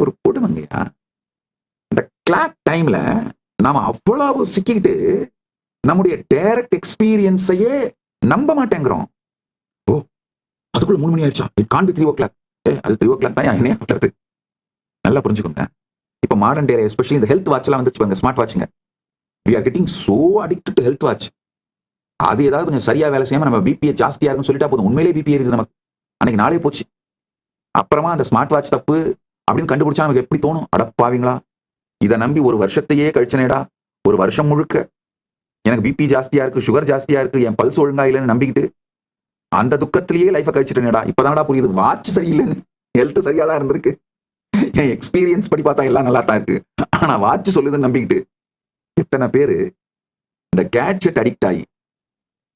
ஒரு கொடுமைங்கய்யா. இந்த கிளாக் டைம்ல நாம அவ்வளவு சிக்கிட்டு நம்முடைய டைரக்ட் எக்ஸ்பீரியன்ஸையே நம்ப மாட்டேங்கிறோம். ஓ, அதுக்குள்ள 3 மணி ஆயிடுச்சா? It can be 3 o'clock. அது 3 o'clock தான் என்னைய பண்றது. நல்லா புரிஞ்சுக்கோங்க. இப்ப மாடர்ன் டே எஸ்பெஷலி இந்த ஹெல்த் வாட்ச் எல்லாம் வந்துச்சு, smart வாட்ச்ங்க. we are getting so addicted to health watch. அது ஏதாவது கொஞ்சம் சரியா வேலை செய்யாம நம்ம பிபிஏ ஜாஸ்தியா இருக்குன்னு சொல்லிட்டா போதும், உண்மையிலே பிபி இருக்குது நமக்கு, அன்னைக்கு நாளே போச்சு. அப்புறமா அந்த ஸ்மார்ட் வாட்ச் தப்பு அப்படின்னு கண்டுபிடிச்சா நமக்கு எப்படி தோணும்? அடப்பாவீங்களா, இதை நம்பி ஒரு வருஷத்தையே கழிச்சனேடா. ஒரு வருஷம் முழுக்க எனக்கு பிபி ஜாஸ்தியா இருக்கு, சுகர் ஜாஸ்தியா இருக்கு, என் பல்ஸ் ஒழுங்கா இல்லைன்னு நம்பிக்கிட்டு அந்த துக்கத்திலேயே லைஃபை கழிச்சிட்டேனேடா. இப்பதானடா புரியுது வாட்ச் சரியில்லைன்னு. ஹெல்த் சரியா தான் இருந்திருக்கு, என் எக்ஸ்பீரியன்ஸ் படி பார்த்தா எல்லாம் நல்லா தான் இருக்கு, ஆனா வாட்ச் சொல்லுதுன்னு நம்பிக்கிட்டு எத்தனை பேரு இந்த கேட்ஜெட் அடிக்ட் ஆகி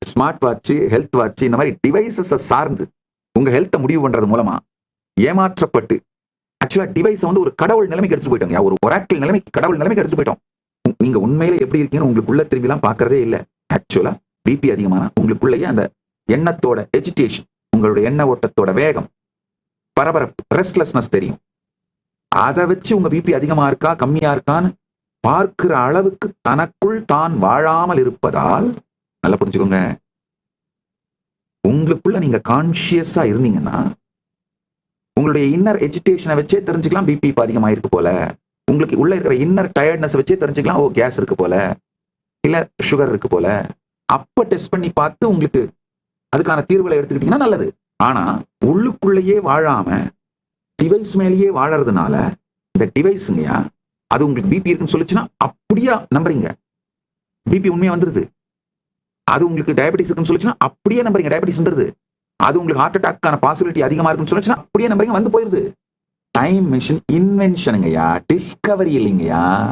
ஸ்மார்ட் வாட்ச், ஹெல்த் வாட்ச், இந்த மாதிரி டிவைசஸ் சார்ந்து உங்க ஹெல்த்தை முடிவு பண்றது மூலமா ஏமாற்றப்பட்டு ஆக்சுவலா டிவைஸ் வந்து ஒரு கடவுள் நிலைமைக்கு எடுத்துட்டு போயிட்டோங்க. ஒரு ஒராக்கிள் நிலைமைக்கு, கடவுள் நிலைமைக்கு எடுத்துட்டு போயிட்டோம். நீங்க உண்மையில எப்படி இருக்கீங்கன்னு உங்களுக்குள்ள திரும்பிலாம் பாக்குறதே இல்லை. ஆக்சுவலா பிபி அதிகமான உங்களுக்குள்ளேயே அந்த எண்ணத்தோட எஜிடேஷன், உங்களுடைய எண்ண ஓட்டத்தோட வேகம், பரபரப்பு, ரெஸ்ட்லெஸ்னஸ் தெரியும். அதை வச்சு உங்க பிபி அதிகமா இருக்கா கம்மியா இருக்கான்னு பார்க்கிற அளவுக்கு தனக்குள் தான் வாழாமல் இருப்பதால், நல்லா புரிஞ்சுக்கோங்க, உங்களுக்குள்ள நீங்க கான்சியஸா இருந்தீங்கன்னா உங்களுடைய இன்னர் எஜிடேஷனை வச்சே தெரிஞ்சுக்கலாம் பிபி இப்போ அதிகமா இருக்கு போல. உங்களுக்கு உள்ள இருக்கிற இன்னர் டயர்ட்னஸ் வச்சே தெரிஞ்சுக்கலாம், ஓ கேஸ் இருக்கு போல, இல்ல சுகர் இருக்கு போல. அப்ப டெஸ்ட் பண்ணி பார்த்து உங்களுக்கு அதுக்கான தீர்வுகளை எடுத்துக்கிட்டீங்கன்னா நல்லது. ஆனா உள்ளுக்குள்ளேயே வாழாம டிவைஸ் மேலேயே வாழறதுனால இந்த டிவைஸுங்கயா, அது உங்களுக்கு பிபி இருக்குன்னு சொல்லிச்சுன்னா அப்படியா நம்புறீங்க, பிபி உண்மையா வந்துருது. அது உங்களுக்கு டயபெட்டிஸ் இருக்குன்னு சொல்லிச்சுன்னா அப்படியே நம்புறீங்க, டயபெட்டிஸ் வந்துருது. அது உங்களுக்கு ஹார்ட் அட்டாக்கான பாசிபிலிட்டி அதிகமா இருக்குன்னு சொல்லிச்சுன்னா அப்படியே நம்புறீங்க, வந்து போயிருது. டைம் மிஷின் இன்வென்ஷனுங்கய்யா, டிஸ்கவரி இல்லைங்கய்யா.